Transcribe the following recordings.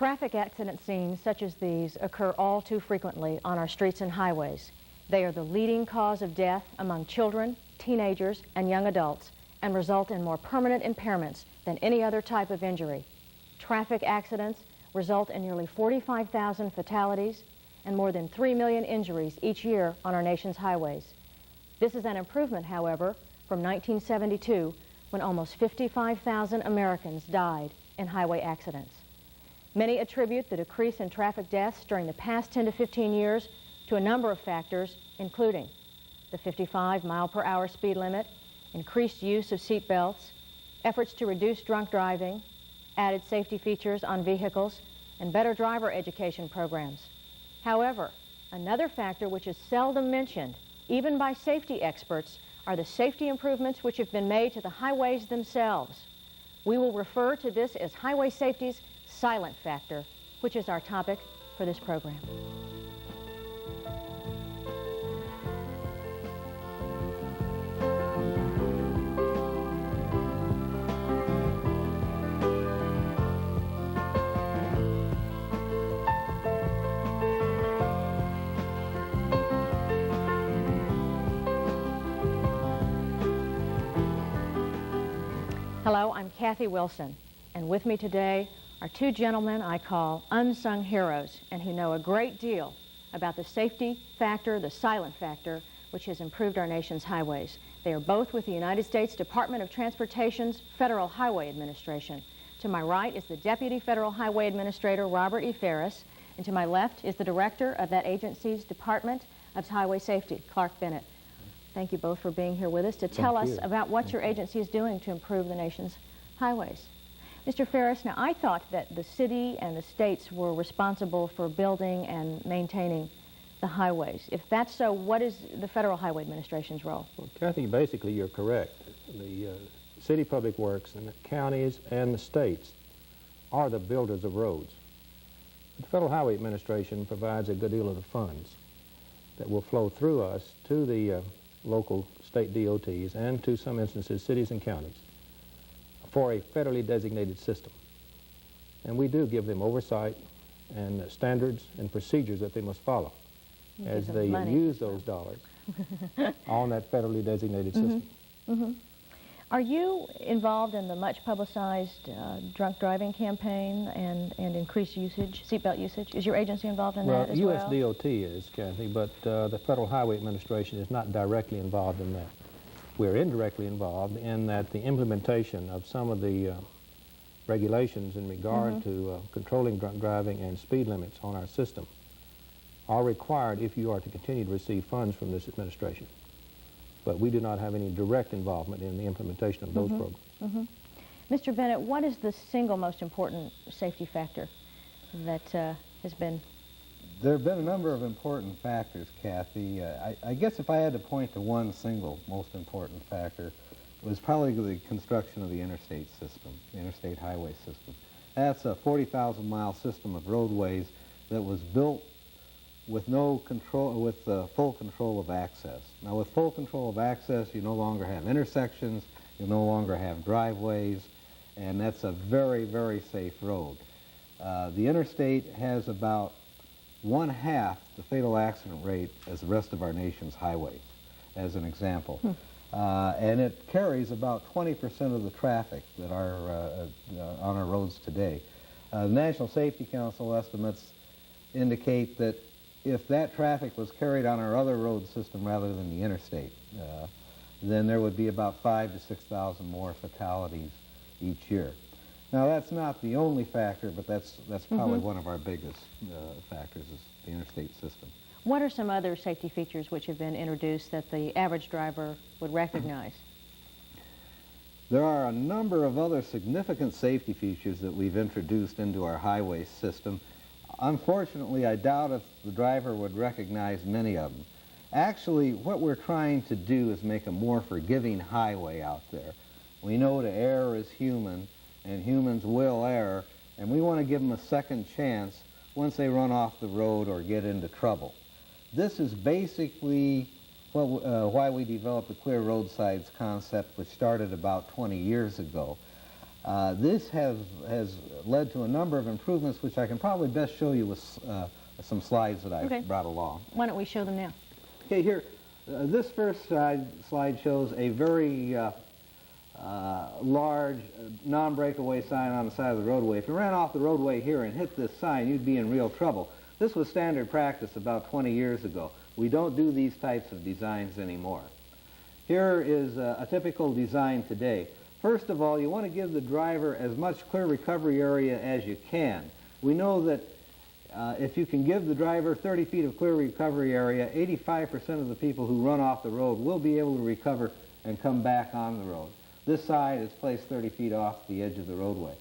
Traffic accident scenes such as these occur all too frequently on our streets and highways. They are the leading cause of death among children, teenagers, and young adults, and result in more permanent impairments than any other type of injury. Traffic accidents result in nearly 45,000 fatalities and more than 3 million injuries each year on our nation's highways. This is an improvement, however, from 1972, when almost 55,000 Americans died in highway accidents. Many attribute the decrease in traffic deaths during the past 10 to 15 years to a number of factors, including the 55-mile-per-hour speed limit, increased use of seat belts, efforts to reduce drunk driving, added safety features on vehicles, and better driver education programs. However, another factor which is seldom mentioned, even by safety experts, are the safety improvements which have been made to the highways themselves. We will refer to this as highway safety's silent factor, which is our topic for this program. Hello, I'm Kathy Wilson, and with me today are two gentlemen I call unsung heroes and who know a great deal about the safety factor, the silent factor, which has improved our nation's highways. They are both with the United States Department of Transportation's Federal Highway Administration. To my right is the Deputy Federal Highway Administrator, Robert E. Ferris, and to my left is the Director of that agency's Department of Highway Safety, Clark Bennett. Thank you both for being here with us to tell us about what your agency is doing to improve the nation's highways. Mr. Ferris, now I thought that the city and the states were responsible for building and maintaining the highways. If that's so, what is the Federal Highway Administration's role? Well, Kathy, basically you're correct. The city public works and the counties and the states are the builders of roads. The Federal Highway Administration provides a good deal of the funds that will flow through us to the local state DOTs and to some instances cities and counties for a federally designated system. And we do give them oversight and standards and procedures that they must follow as they use those dollars on that federally designated system. Mm-hmm. Are you involved in the much publicized drunk driving campaign and increased usage, seatbelt usage? Is your agency involved in that as well? USDOT is, Kathy, but the Federal Highway Administration is not directly involved in that. We're indirectly involved in that the implementation of some of the regulations in regard to controlling drunk driving and speed limits on our system are required if you are to continue to receive funds from this administration. But we do not have any direct involvement in the implementation of those programs. Mr. Bennett, what is the single most important safety factor that has been? There have been a number of important factors, Kathy. I guess if I had to point to one single most important factor, it was probably the construction of the interstate system, the interstate highway system. That's a 40,000-mile system of roadways that was built with no control, with full control of access. Now, with full control of access, you no longer have intersections, you no longer have driveways, and that's a very, very safe road. The interstate has about 1/2 the fatal accident rate as the rest of our nation's highways, as an example. And it carries about 20% of the traffic that are on our roads today. The National Safety Council estimates indicate that if that traffic was carried on our other road system rather than the interstate, then there would be about 5,000 to 6,000 more fatalities each year. Now, that's not the only factor, but that's probably one of our biggest factors, is the interstate system. What are some other safety features which have been introduced that the average driver would recognize? There are a number of other significant safety features that we've introduced into our highway system. Unfortunately, I doubt if the driver would recognize many of them. Actually, what we're trying to do is make a more forgiving highway out there. We know to err is human, and humans will err, and we want to give them a second chance once they run off the road or get into trouble. This is basically why we developed the clear roadsides concept, which started about 20 years ago. This has led to a number of improvements, which I can probably best show you with some slides that I've brought along. Why don't we show them now? Okay, here, this first slide shows a very large non-breakaway sign on the side of the roadway. If you ran off the roadway here and hit this sign, you'd be in real trouble. This was standard practice about 20 years ago. We don't do these types of designs anymore. Here is a typical design today. First of all, you want to give the driver as much clear recovery area as you can. We know that if you can give the driver 30 feet of clear recovery area, 85% of the people who run off the road will be able to recover and come back on the road. This side is placed 30 feet off the edge of the roadway.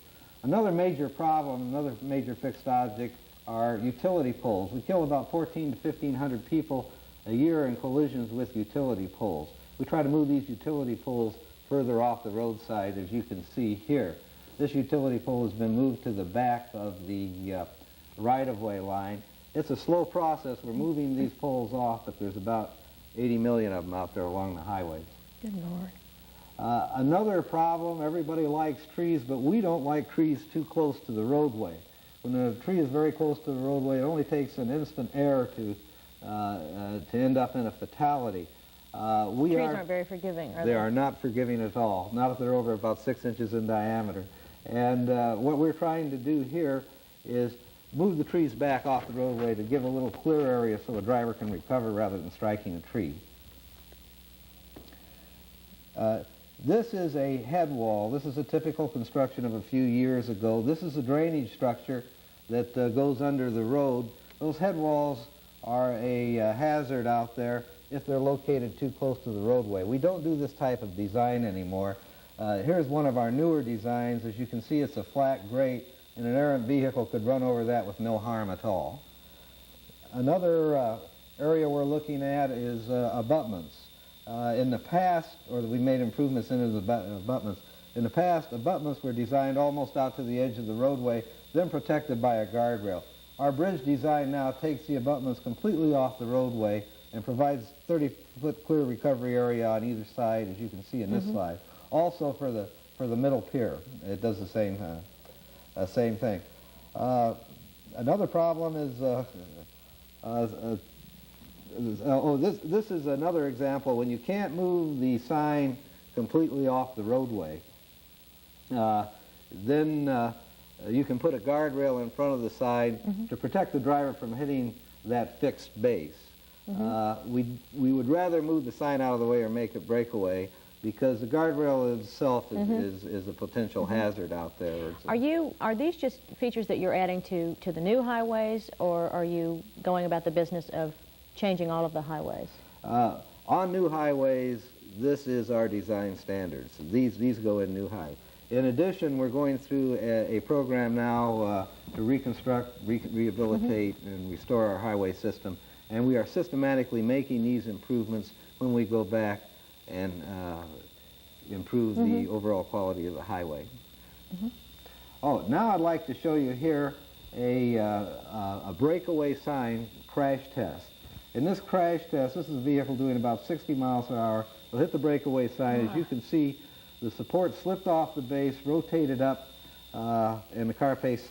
Another major problem, another major fixed object, are utility poles. We kill about 1,400 to 1,500 people a year in collisions with utility poles. We try to move these utility poles further off the roadside, as you can see here. This utility pole has been moved to the back of the right-of-way line. It's a slow process. We're moving these poles off, but there's about 80 million of them out there along the highways. Good Lord. Another problem, everybody likes trees, but we don't like trees too close to the roadway. When a tree is very close to the roadway, it only takes an instant error to end up in a fatality. Trees aren't very forgiving, are they? They are not forgiving at all, not if they're over about 6 inches in diameter. And what we're trying to do here is move the trees back off the roadway to give a little clear area so the driver can recover rather than striking a tree. This is a head wall. This is a typical construction of a few years ago. This is a drainage structure that goes under the road. Those head walls are a hazard out there if they're located too close to the roadway. We don't do this type of design anymore. Here's one of our newer designs. As you can see, it's a flat grate, and an errant vehicle could run over that with no harm at all. Another area we're looking at is abutments. In the past, or we made improvements into the abutments. In the past, abutments were designed almost out to the edge of the roadway, then protected by a guardrail. Our bridge design now takes the abutments completely off the roadway and provides 30-foot clear recovery area on either side, as you can see in this slide. Also for the middle pier, it does the same thing. Another problem is this is another example. When you can't move the sign completely off the roadway, then you can put a guardrail in front of the sign to protect the driver from hitting that fixed base. We would rather move the sign out of the way or make it breakaway, because the guardrail itself is a potential hazard out there. Are these just features that you're adding to the new highways, or are you going about the business of changing all of the highways? On new highways, this is our design standards. These go in new high. In addition, we're going through a program now to reconstruct, rehabilitate, and restore our highway system, and we are systematically making these improvements when we go back and improve the overall quality of the highway. Oh, now I'd like to show you here a breakaway sign crash test. In this crash test, this is a vehicle doing about 60 miles per hour. It'll hit the breakaway sign. As you can see, the support slipped off the base, rotated up, and the car passed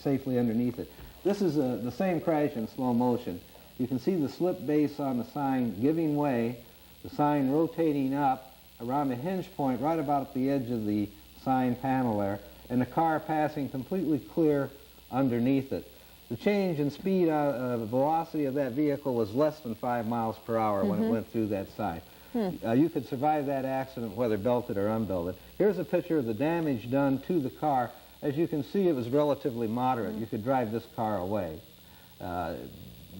safely underneath it. This is the same crash in slow motion. You can see the slip base on the sign giving way, the sign rotating up around a hinge point right about at the edge of the sign panel there, and the car passing completely clear underneath it. The change in speed, velocity of that vehicle was less than 5 miles per hour when it went through that sign. You could survive that accident whether belted or unbelted. Here's a picture of the damage done to the car. As you can see, it was relatively moderate. You could drive this car away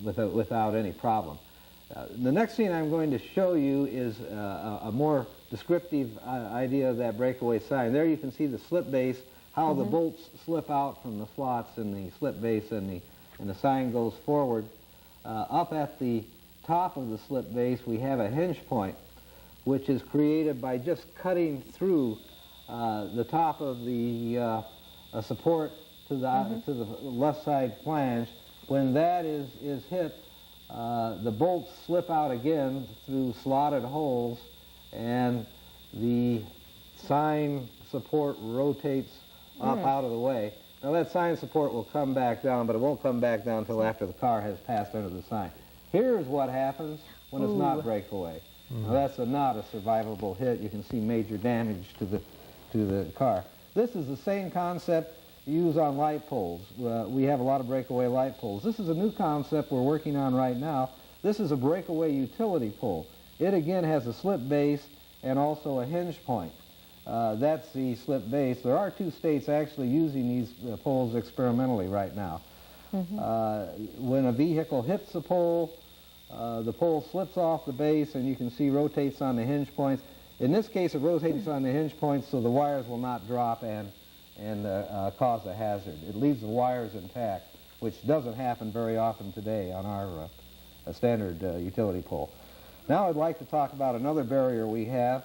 without any problem. The next scene I'm going to show you is a more descriptive idea of that breakaway sign. There you can see the slip base, how the bolts slip out from the slots in the slip base, and the sign goes forward. Up at the top of the slip base, we have a hinge point, which is created by just cutting through the top of the support to the left side flange. When that is hit, the bolts slip out again through slotted holes, and the sign support rotates up out of the way. Now that sign support will come back down, but it won't come back down until after the car has passed under the sign. Here's what happens when it's not breakaway. Now that's not a survivable hit. You can see major damage to the car. This is the same concept used on light poles. We have a lot of breakaway light poles. This is a new concept we're working on right now. This is a breakaway utility pole. It again has a slip base and also a hinge point. That's the slip base. There are 2 states actually using these poles experimentally right now. When a vehicle hits the pole slips off the base, and you can see rotates on the hinge points. In this case, it rotates on the hinge points so the wires will not drop and cause a hazard. It leaves the wires intact, which doesn't happen very often today on our standard utility pole. Now I'd like to talk about another barrier we have,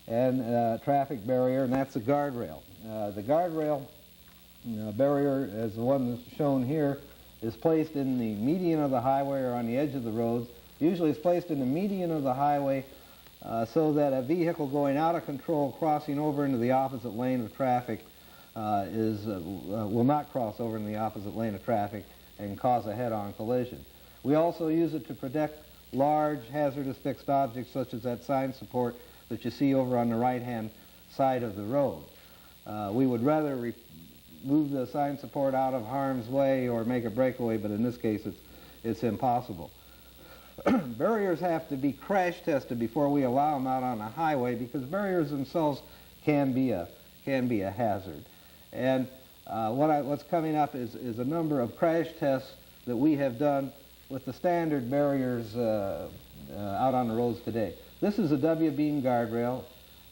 and traffic barrier, and that's the guardrail. The guardrail barrier, as the one that's shown here, is placed in the median of the highway or on the edge of the roads. Usually it's placed in the median of the highway so that a vehicle going out of control crossing over into the opposite lane of traffic will not cross over in the opposite lane of traffic and cause a head-on collision. We also use it to protect large hazardous fixed objects such as that sign support that you see over on the right-hand side of the road. We would rather move the sign support out of harm's way or make a breakaway, but in this case it's impossible. Barriers have to be crash tested before we allow them out on the highway, because barriers themselves can be a hazard. And what's coming up is a number of crash tests that we have done with the standard barriers out on the roads today. This is a W-beam guardrail,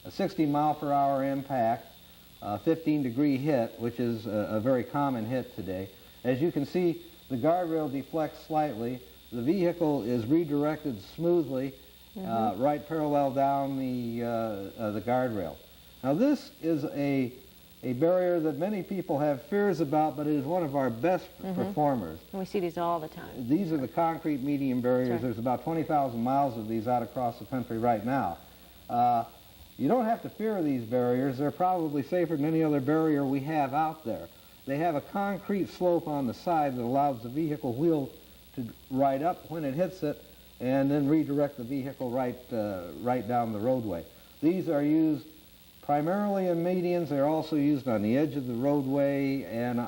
a 60 mile per hour impact, 15-degree hit, which is a very common hit today. As you can see, the guardrail deflects slightly. The vehicle is redirected smoothly, right parallel down the guardrail. Now this is a barrier that many people have fears about, but it is one of our best performers. We see these all the time. These are the concrete median barriers. Right. There's about 20,000 miles of these out across the country right now. You don't have to fear these barriers. They're probably safer than any other barrier we have out there. They have a concrete slope on the side that allows the vehicle wheel to ride up when it hits it and then redirect the vehicle right down the roadway. These are used primarily in medians. They're also used on the edge of the roadway and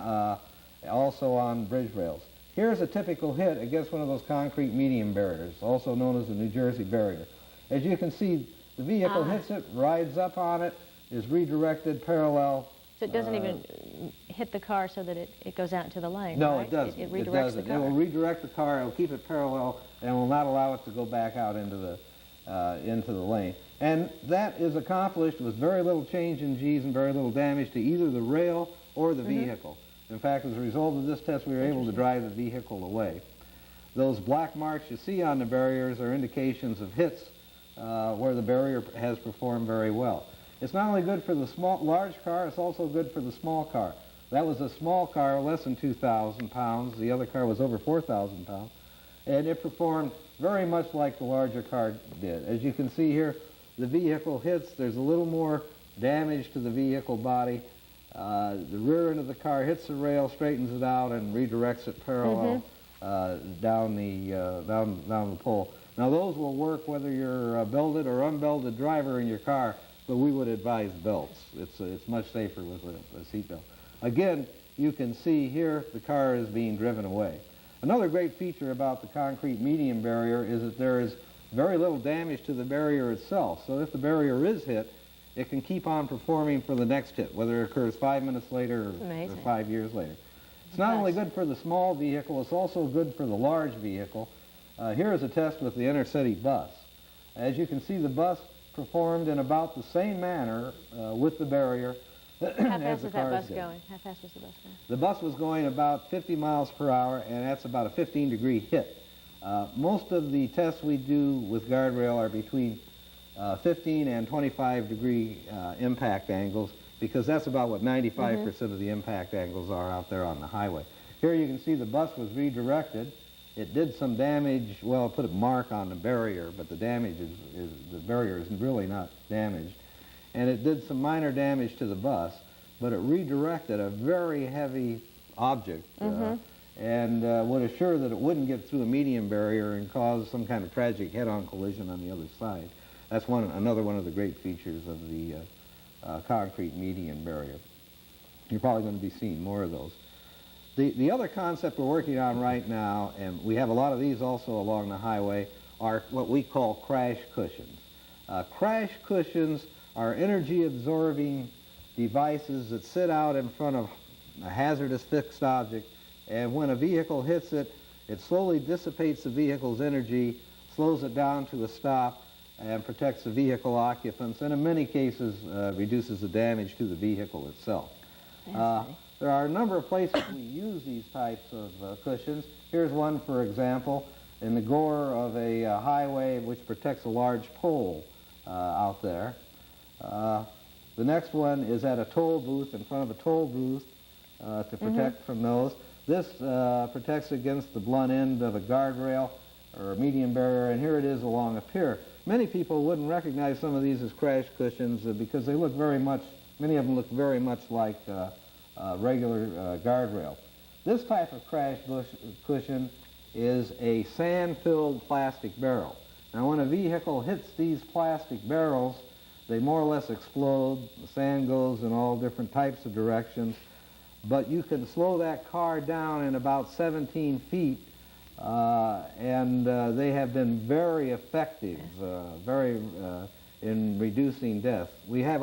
also on bridge rails. Here's a typical hit against one of those concrete median barriers, also known as the New Jersey barrier. As you can see, the vehicle hits it, rides up on it, is redirected parallel. So it doesn't even hit the car so that it goes out into the lane, No, right? it doesn't. It redirects the car. It will redirect the car, it will keep it parallel, and will not allow it to go back out into the lane. And that is accomplished with very little change in G's and very little damage to either the rail or the vehicle. In fact, as a result of this test, we were able to drive the vehicle away. Those black marks you see on the barriers are indications of hits where the barrier has performed very well. It's not only good for the large car, it's also good for the small car. That was a small car, less than 2,000 pounds. The other car was over 4,000 pounds. And it performed very much like the larger car did. As you can see here, the vehicle hits. There's a little more damage to the vehicle body. The rear end of the car hits the rail, straightens it out, and redirects it parallel down the pole. Now those will work whether you're a belted or unbelted driver in your car, but we would advise belts. It's much safer with a seat belt. Again, you can see here the car is being driven away. Another great feature about the concrete median barrier is that there is very little damage to the barrier itself. So if the barrier is hit, it can keep on performing for the next hit, whether it occurs 5 minutes later or 5 years later. It's not only good for the small vehicle, it's also good for the large vehicle. Here is a test with the intercity bus. As you can see, the bus performed in about the same manner with the barrier How fast was that bus going? How fast was the bus going? The bus was going about 50 miles per hour, and that's about a 15-degree hit. Most of the tests we do with guardrail are between 15 and 25-degree impact angles, because that's about what 95% of the impact angles are out there on the highway. Here you can see the bus was redirected. It did some damage. Well, it put a mark on the barrier, but the damage the barrier is really not damaged. and it did some minor damage to the bus, but it redirected a very heavy object and would assure that it wouldn't get through a median barrier and cause some kind of tragic head-on collision on the other side. That's another one of the great features of the concrete median barrier. You're probably going to be seeing more of those. The other concept we're working on right now, and we have a lot of these also along the highway, are what we call crash cushions. Crash cushions are energy-absorbing devices that sit out in front of a hazardous fixed object, and when a vehicle hits it, it slowly dissipates the vehicle's energy, slows it down to a stop, and protects the vehicle occupants, and in many cases reduces the damage to the vehicle itself. There are a number of places we use these types of cushions. Here's one, for example, in the gore of a highway which protects a large pole out there. The next one is at a toll booth, in front of a toll booth, to protect from those. This protects against the blunt end of a guardrail or a median barrier, and here it is along a pier. Many people wouldn't recognize some of these as crash cushions because they look very much, many of them look very much like regular guardrail. This type of crash cushion is a sand-filled plastic barrel. Now when a vehicle hits these plastic barrels, they more or less explode. The sand goes in all different types of directions, but you can slow that car down in about 17 feet, and they have been very effective, in reducing death. We have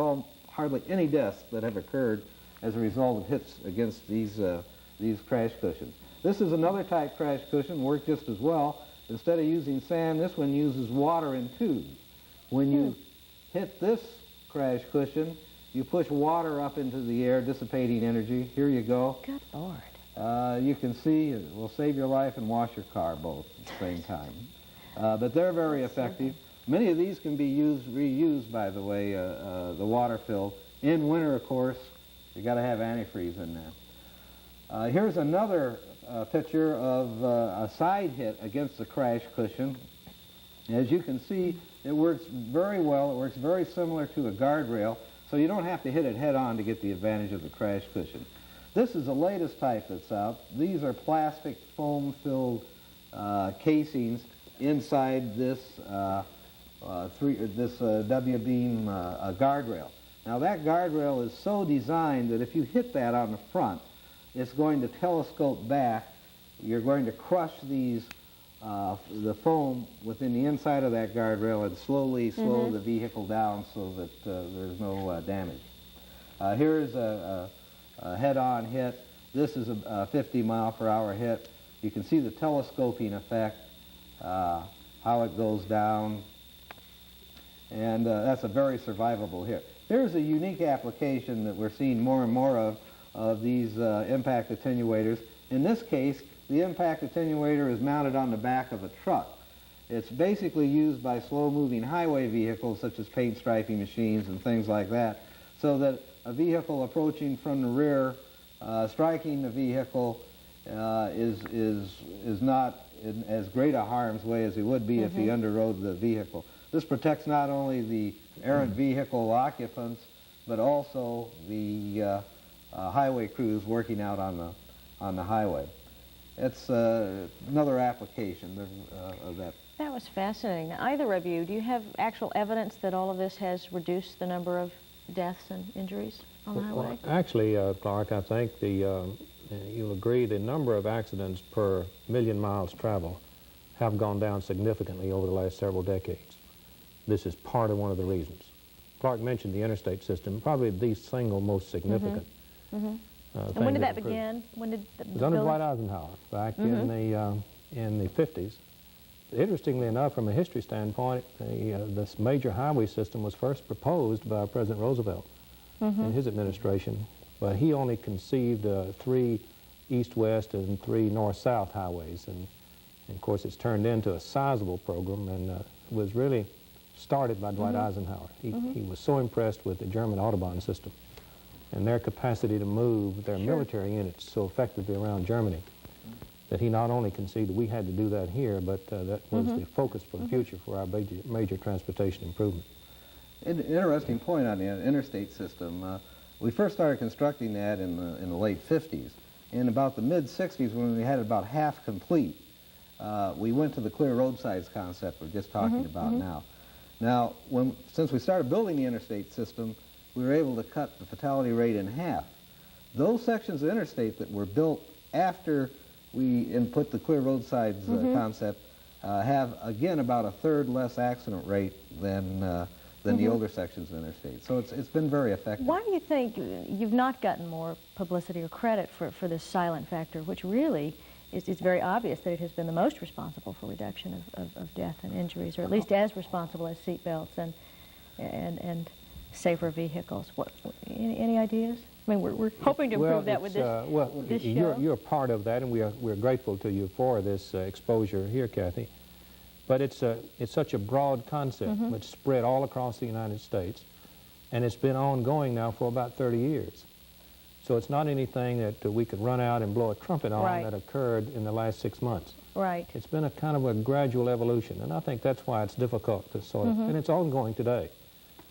hardly any deaths that have occurred as a result of hits against these crash cushions. This is another type crash cushion, works just as well. Instead of using sand, this one uses water in tubes. When you hit this crash cushion, you push water up into the air, dissipating energy. Here you go. Good Lord. You can see it will save your life and wash your car both at the same time. But they're very effective. Many of these can be reused, by the way, the water filled. In winter, of course, you got to have antifreeze in there. Here's another picture of a side hit against the crash cushion. As you can see, it works very well. It works very similar to a guardrail, so you don't have to hit it head on to get the advantage of the crash cushion. This is the latest type that's out. These are plastic foam-filled casings inside this W-beam guardrail. Now that guardrail is so designed that if you hit that on the front, it's going to telescope back. You're going to crush these, the foam within the inside of that guardrail and slowly slow the vehicle down so that there's no damage. Here's a head-on hit. This is a 50-mile-per-hour hit. You can see the telescoping effect, how it goes down, and that's a very survivable hit. Here's a unique application that we're seeing more and more of these impact attenuators. In this case, the impact attenuator is mounted on the back of a truck. It's basically used by slow-moving highway vehicles such as paint striping machines and things like that, so that a vehicle approaching from the rear, striking the vehicle, is not in as great a harm's way as he would be if he underrode the vehicle. This protects not only the errant vehicle occupants, but also the highway crews working out on the highway. It's another application of that. That was fascinating. Now, either of you, do you have actual evidence that all of this has reduced the number of deaths and injuries on the highway? Well, actually, Clark, I think you'll agree the number of accidents per million miles traveled have gone down significantly over the last several decades. This is part of one of the reasons. Clark mentioned the interstate system, probably the single most significant. And when did that begin? When did it was under Dwight Eisenhower back in the 50s. Interestingly enough, from a history standpoint, this major highway system was first proposed by President Roosevelt in his administration, but he only conceived 3 east-west and 3 north-south highways, and of course it's turned into a sizable program, and was really started by Dwight Eisenhower. He was so impressed with the German Autobahn system and their capacity to move their military units so effectively around Germany that he not only conceived we had to do that here, but that was the focus for the future for our major transportation improvement. Interesting point on the interstate system. We first started constructing that in the late 50s. In about the mid-60s, when we had it about half complete, we went to the clear roadsides concept we're just talking about now. Now, since we started building the interstate system, we were able to cut the fatality rate in half. Those sections of interstate that were built after we put the clear roadsides concept have, again, about a third less accident rate than the older sections of interstate. So it's been very effective. Why do you think you've not gotten more publicity or credit for this silent factor, which really is very obvious that it has been the most responsible for reduction of death and injuries, or at least as responsible as seat belts and safer vehicles? Any ideas? I mean, we're hoping to improve that with this show. You're a part of that, and we're grateful to you for this exposure here, Kathy. But it's such a broad concept. It's spread all across the United States, and it's been ongoing now for about 30 years. So it's not anything that we could run out and blow a trumpet on that occurred in the last 6 months. Right. It's been a kind of a gradual evolution, and I think that's why it's difficult to sort of, and it's ongoing today.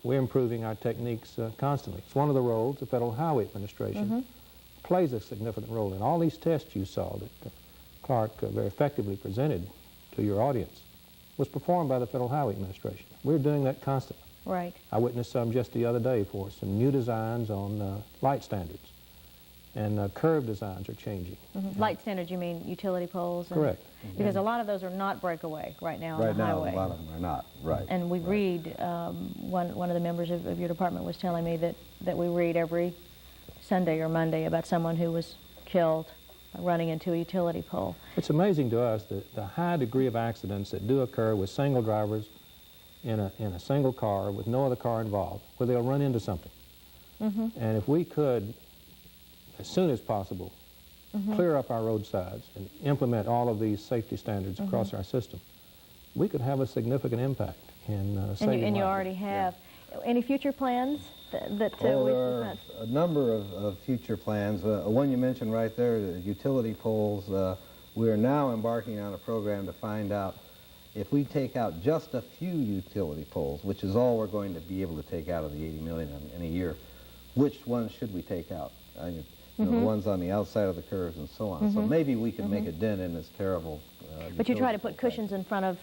We're improving our techniques constantly. It's one of the roles the Federal Highway Administration plays a significant role in. All these tests you saw that Clark very effectively presented to your audience was performed by the Federal Highway Administration. We're doing that constantly. Right. I witnessed some just the other day for some new designs on light standards. And curve designs are changing. Light standards, you mean utility poles? Correct. Because a lot of those are not breakaway right now on the highway. Right now, a lot of them are not. Right. And we read, one of the members of your department was telling me that we read every Sunday or Monday about someone who was killed running into a utility pole. It's amazing to us the high degree of accidents that do occur with single drivers in a single car with no other car involved, where they'll run into something. And if we could, as soon as possible, clear up our roadsides and implement all of these safety standards across our system, we could have a significant impact in saving lives. And you already have. Any future plans that there are a number of future plans. One you mentioned right there, the utility poles. We are now embarking on a program to find out if we take out just a few utility poles, which is all we're going to be able to take out of the 80 million in a year, which ones should we take out? The ones on the outside of the curves and so on. So maybe we can make a dent in this terrible But you try to put cushions in front of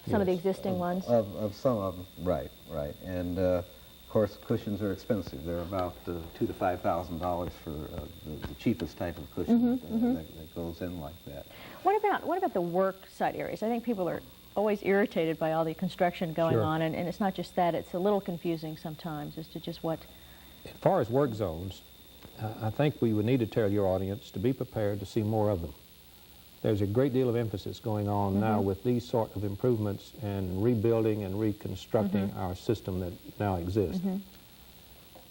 some of the existing ones? Of some of them, right. And of course, cushions are expensive. They're about $2,000 to $5,000 for the cheapest type of cushion that goes in like that. What about the work site areas? I think people are always irritated by all the construction going on, and it's not just that. It's a little confusing sometimes as to just what... As far as work zones, I think we would need to tell your audience to be prepared to see more of them. There's a great deal of emphasis going on now with these sort of improvements and rebuilding and reconstructing our system that now exists.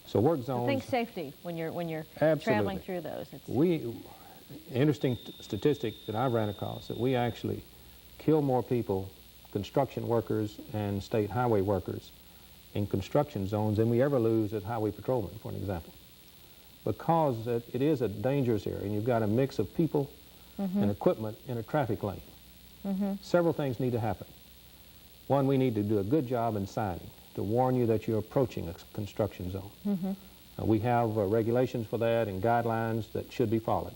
So work zones... Think safety when you're traveling through those. Interesting statistic that I ran across, that we actually kill more people, construction workers and state highway workers, in construction zones than we ever lose at highway patrolmen, for an example. Because it is a dangerous area, and you've got a mix of people and equipment in a traffic lane. Several things need to happen. One, we need to do a good job in signing to warn you that you're approaching a construction zone. We have regulations for that and guidelines that should be followed.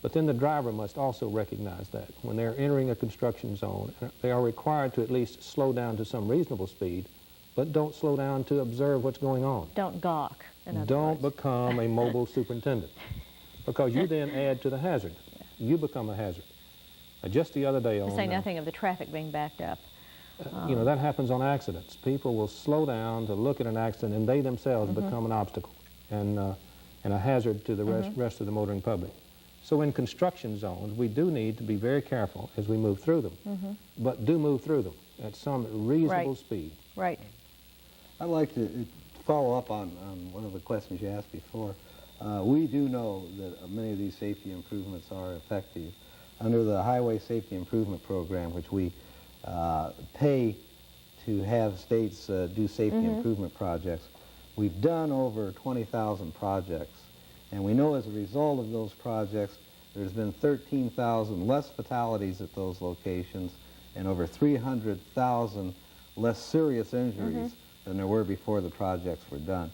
But then the driver must also recognize that when they're entering a construction zone, they are required to at least slow down to some reasonable speed, but don't slow down to observe what's going on. Don't gawk. Don't become a mobile superintendent, because you then add to the hazard. You become a hazard. Just the other day on... To say nothing of the traffic being backed up. You know, that happens on accidents. People will slow down to look at an accident, and they themselves become an obstacle and a hazard to the rest of the motoring public. So in construction zones, we do need to be very careful as we move through them, but do move through them at some reasonable speed. Right. I'd like to follow up on one of the questions you asked before. We do know that many of these safety improvements are effective. Under the Highway Safety Improvement Program, which we pay to have states do safety improvement projects, we've done over 20,000 projects. And we know as a result of those projects, there's been 13,000 less fatalities at those locations and over 300,000 less serious injuries than there were before the projects were done.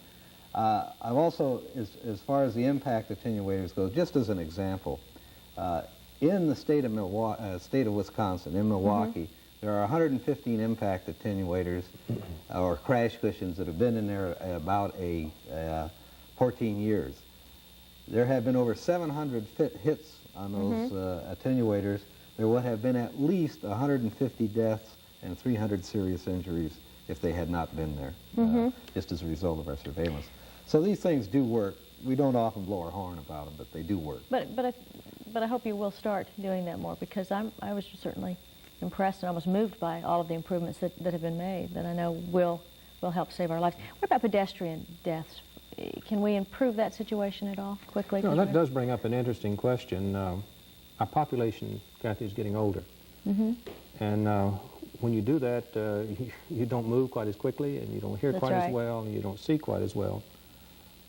I've also, as far as the impact attenuators go, just as an example, in the state of Wisconsin, in Milwaukee, there are 115 impact attenuators or crash cushions that have been in there about 14 years. There have been over 700 hits on those attenuators. There would have been at least 150 deaths and 300 serious injuries if they had not been there, just as a result of our surveillance. So these things do work. We don't often blow our horn about them, but they do work. But I hope you will start doing that more, because I was certainly impressed and almost moved by all of the improvements that have been made that I know will help save our lives. What about pedestrian deaths? Can we improve that situation at all quickly? No, that does bring up an interesting question. Our population, Kathy, is getting older. And when you do that, you don't move quite as quickly, and you don't hear quite as well, and you don't see quite as well.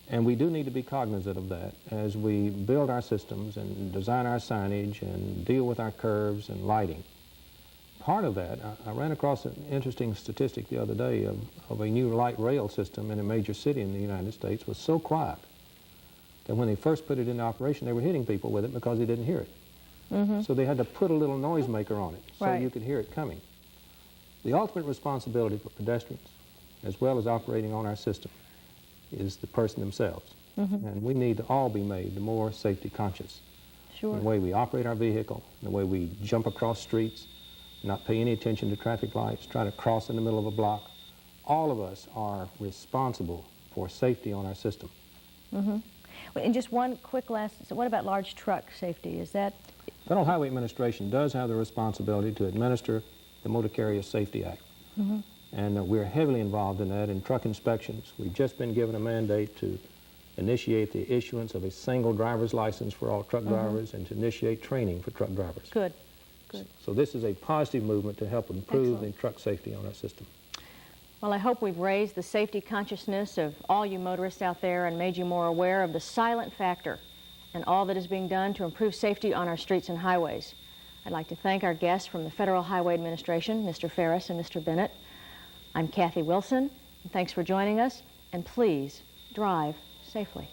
And we do need to be cognizant of that as we build our systems and design our signage and deal with our curves and lighting. Part of that, I ran across an interesting statistic the other day of a new light rail system in a major city in the United States was so quiet that when they first put it into operation, they were hitting people with it because they didn't hear it. So they had to put a little noisemaker on it so you could hear it coming. The ultimate responsibility for pedestrians, as well as operating on our system, is the person themselves. And we need to all be made more safety conscious. In the way we operate our vehicle, in the way we jump across streets, not pay any attention to traffic lights, try to cross in the middle of a block. All of us are responsible for safety on our system. And just one quick last, so what about large truck safety? Is that? Federal Highway Administration does have the responsibility to administer the Motor Carrier Safety Act. And we're heavily involved in that in truck inspections. We've just been given a mandate to initiate the issuance of a single driver's license for all truck drivers and to initiate training for truck drivers. Good. So this is a positive movement to help improve the truck safety on our system. Well, I hope we've raised the safety consciousness of all you motorists out there and made you more aware of the silent factor and all that is being done to improve safety on our streets and highways. I'd like to thank our guests from the Federal Highway Administration, Mr. Ferris and Mr. Bennett. I'm Kathy Wilson, and thanks for joining us, and please drive safely.